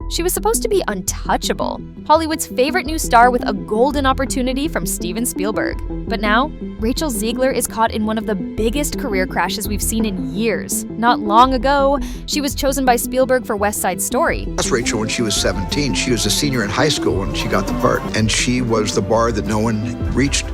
She was supposed to be untouchable, Hollywood's favorite new star with a golden opportunity from Steven Spielberg. But now, Rachel Zegler is caught in one of the biggest career crashes we've seen in years. Not long ago, she was chosen by Spielberg for West Side Story. That's Rachel when she was 17. She was a senior in high school when she got the part, and she was the bar that no one reached.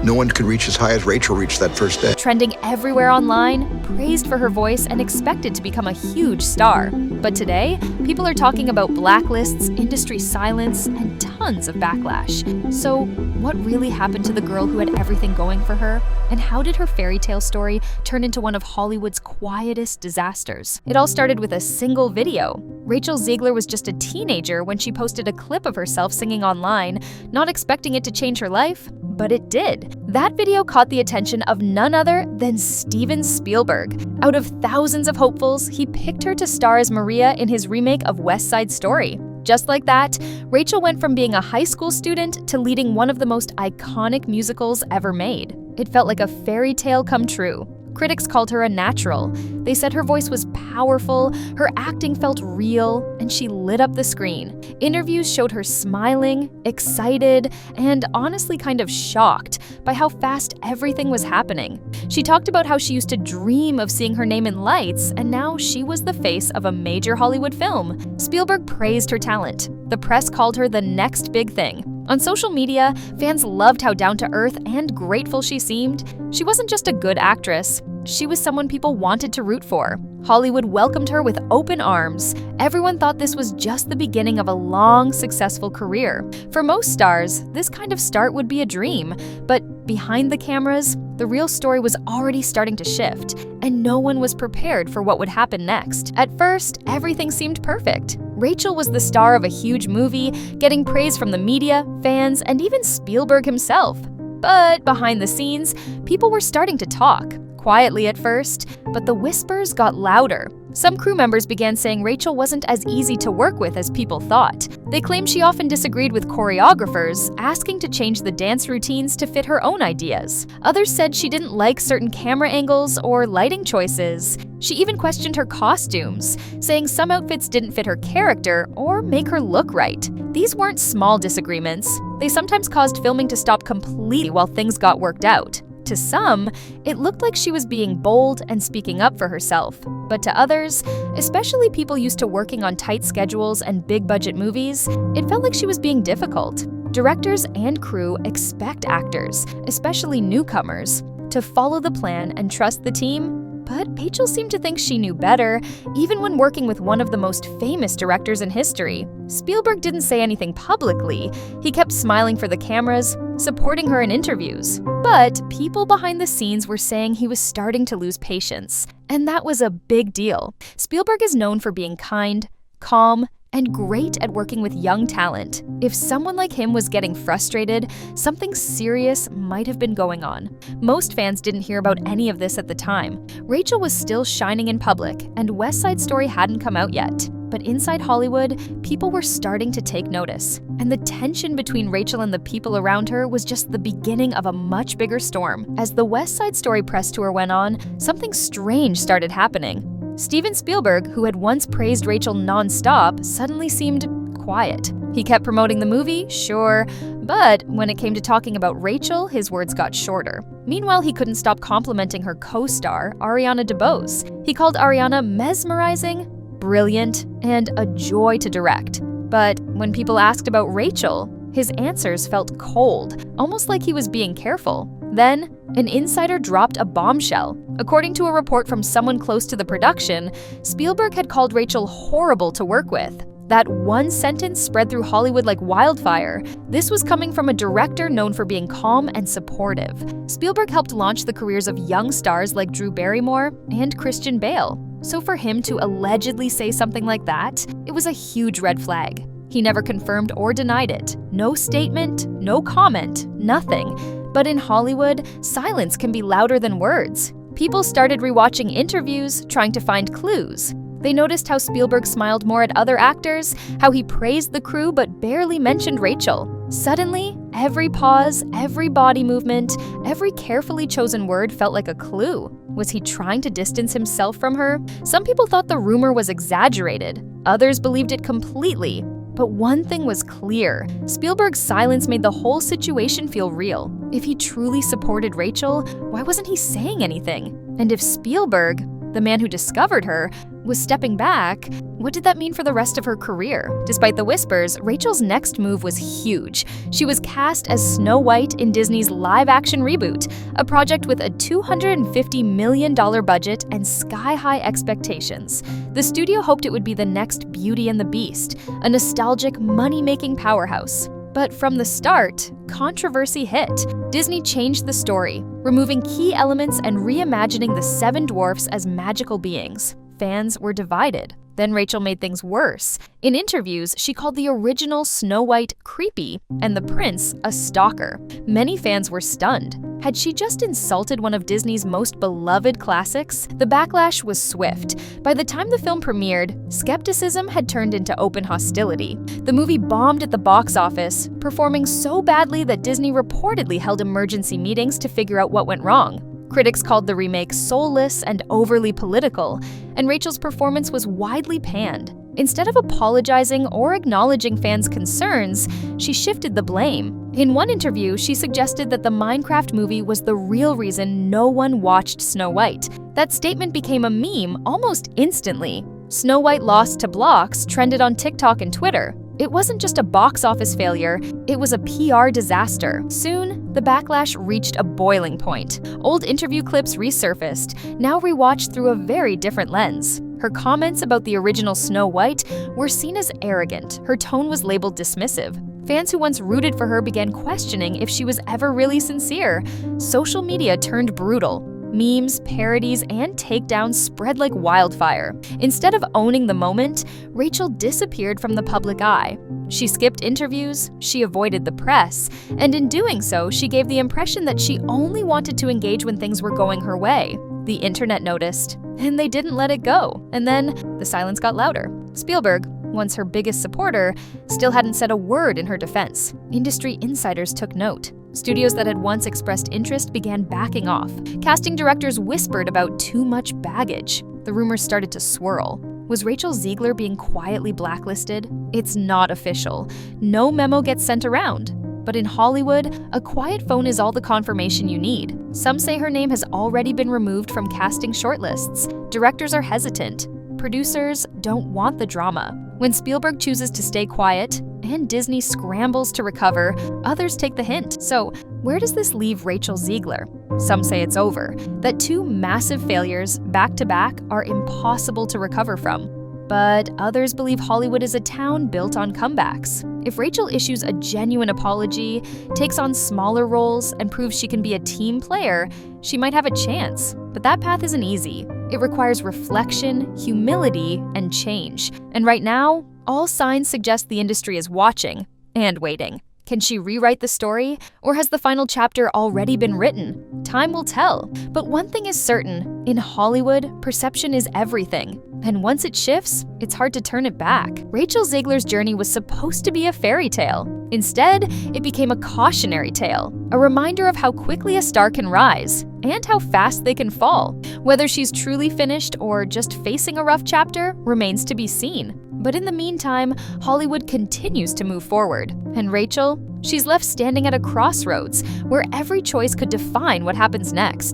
No one could reach as high as Rachel reached that first day. Trending everywhere online, praised for her voice, and expected to become a huge star. But today, people are talking about blacklists, industry silence, and tons of backlash. So, what really happened to the girl who had everything going for her? And how did her fairy tale story turn into one of Hollywood's quietest disasters? It all started with a single video. Rachel Zegler was just a teenager when she posted a clip of herself singing online, not expecting it to change her life, but it did. That video caught the attention of none other than Steven Spielberg. Out of thousands of hopefuls, he picked her to star as Maria in his remake of West Side Story. Just like that, Rachel went from being a high school student to leading one of the most iconic musicals ever made. It felt like a fairy tale come true. Critics called her a natural. They said her voice was powerful, her acting felt real, and she lit up the screen. Interviews showed her smiling, excited, and honestly kind of shocked by how fast everything was happening. She talked about how she used to dream of seeing her name in lights, and now she was the face of a major Hollywood film. Spielberg praised her talent. The press called her the next big thing. On social media, fans loved how down-to-earth and grateful she seemed. She wasn't just a good actress, she was someone people wanted to root for. Hollywood welcomed her with open arms. Everyone thought this was just the beginning of a long, successful career. For most stars, this kind of start would be a dream, but behind the cameras, the real story was already starting to shift, and no one was prepared for what would happen next. At first, everything seemed perfect. Rachel was the star of a huge movie, getting praise from the media, fans, and even Spielberg himself. But behind the scenes, people were starting to talk. Quietly at first, but the whispers got louder. Some crew members began saying Rachel wasn't as easy to work with as people thought. They claimed she often disagreed with choreographers, asking to change the dance routines to fit her own ideas. Others said she didn't like certain camera angles or lighting choices. She even questioned her costumes, saying some outfits didn't fit her character or make her look right. These weren't small disagreements. They sometimes caused filming to stop completely while things got worked out. To some, it looked like she was being bold and speaking up for herself. But to others, especially people used to working on tight schedules and big-budget movies, it felt like she was being difficult. Directors and crew expect actors, especially newcomers, to follow the plan and trust the team. But Rachel seemed to think she knew better, even when working with one of the most famous directors in history. Spielberg didn't say anything publicly. He kept smiling for the cameras, supporting her in interviews. But people behind the scenes were saying he was starting to lose patience. And that was a big deal. Spielberg is known for being kind, calm, and great at working with young talent. If someone like him was getting frustrated, something serious might have been going on. Most fans didn't hear about any of this at the time. Rachel was still shining in public, and West Side Story hadn't come out yet. But inside Hollywood, people were starting to take notice. And the tension between Rachel and the people around her was just the beginning of a much bigger storm. As the West Side Story press tour went on, something strange started happening. Steven Spielberg, who had once praised Rachel non-stop, suddenly seemed quiet. He kept promoting the movie, sure, but when it came to talking about Rachel, his words got shorter. Meanwhile, he couldn't stop complimenting her co-star, Ariana DeBose. He called Ariana mesmerizing, brilliant, and a joy to direct. But when people asked about Rachel, his answers felt cold, almost like he was being careful. Then, an insider dropped a bombshell. According to a report from someone close to the production, Spielberg had called Rachel horrible to work with. That one sentence spread through Hollywood like wildfire. This was coming from a director known for being calm and supportive. Spielberg helped launch the careers of young stars like Drew Barrymore and Christian Bale. So for him to allegedly say something like that, it was a huge red flag. He never confirmed or denied it. No statement, no comment, nothing. But in Hollywood, silence can be louder than words. People started rewatching interviews, trying to find clues. They noticed how Spielberg smiled more at other actors, how he praised the crew but barely mentioned Rachel. Suddenly, every pause, every body movement, every carefully chosen word felt like a clue. Was he trying to distance himself from her? Some people thought the rumor was exaggerated. Others believed it completely. But one thing was clear: Spielberg's silence made the whole situation feel real. If he truly supported Rachel, why wasn't he saying anything? And if Spielberg, the man who discovered her, was stepping back, what did that mean for the rest of her career? Despite the whispers, Rachel's next move was huge. She was cast as Snow White in Disney's live-action reboot, a project with a $250 million budget and sky-high expectations. The studio hoped it would be the next Beauty and the Beast, a nostalgic, money-making powerhouse. But from the start, controversy hit. Disney changed the story, removing key elements and reimagining the seven dwarfs as magical beings. Fans were divided. Then Rachel made things worse. In interviews, she called the original Snow White creepy and the prince a stalker. Many fans were stunned. Had she just insulted one of Disney's most beloved classics? The backlash was swift. By the time the film premiered, skepticism had turned into open hostility. The movie bombed at the box office, performing so badly that Disney reportedly held emergency meetings to figure out what went wrong. Critics called the remake soulless and overly political, and Rachel's performance was widely panned. Instead of apologizing or acknowledging fans' concerns, she shifted the blame. In one interview, she suggested that the Minecraft movie was the real reason no one watched Snow White. That statement became a meme almost instantly. Snow White Lost to Blocks trended on TikTok and Twitter. It wasn't just a box office failure, it was a PR disaster. Soon, the backlash reached a boiling point. Old interview clips resurfaced, now rewatched through a very different lens. Her comments about the original Snow White were seen as arrogant. Her tone was labeled dismissive. Fans who once rooted for her began questioning if she was ever really sincere. Social media turned brutal. Memes, parodies, and takedowns spread like wildfire. Instead of owning the moment, Rachel disappeared from the public eye. She skipped interviews, she avoided the press, and in doing so, she gave the impression that she only wanted to engage when things were going her way. The internet noticed, and they didn't let it go. And then the silence got louder. Spielberg, once her biggest supporter, still hadn't said a word in her defense. Industry insiders took note. Studios that had once expressed interest began backing off. Casting directors whispered about too much baggage. The rumors started to swirl. Was Rachel Zegler being quietly blacklisted? It's not official. No memo gets sent around. But in Hollywood, a quiet phone is all the confirmation you need. Some say her name has already been removed from casting shortlists. Directors are hesitant. Producers don't want the drama. When Spielberg chooses to stay quiet, and Disney scrambles to recover, others take the hint. So, where does this leave Rachel Zegler? Some say it's over, that two massive failures back to back are impossible to recover from. But others believe Hollywood is a town built on comebacks. If Rachel issues a genuine apology, takes on smaller roles, and proves she can be a team player, she might have a chance. But that path isn't easy. It requires reflection, humility, and change. And right now, all signs suggest the industry is watching and waiting. Can she rewrite the story, or has the final chapter already been written? Time will tell. But one thing is certain, in Hollywood, perception is everything. And once it shifts, it's hard to turn it back. Rachel Zegler's journey was supposed to be a fairy tale. Instead, it became a cautionary tale, a reminder of how quickly a star can rise and how fast they can fall. Whether she's truly finished or just facing a rough chapter remains to be seen. But in the meantime, Hollywood continues to move forward. And Rachel, she's left standing at a crossroads where every choice could define what happens next.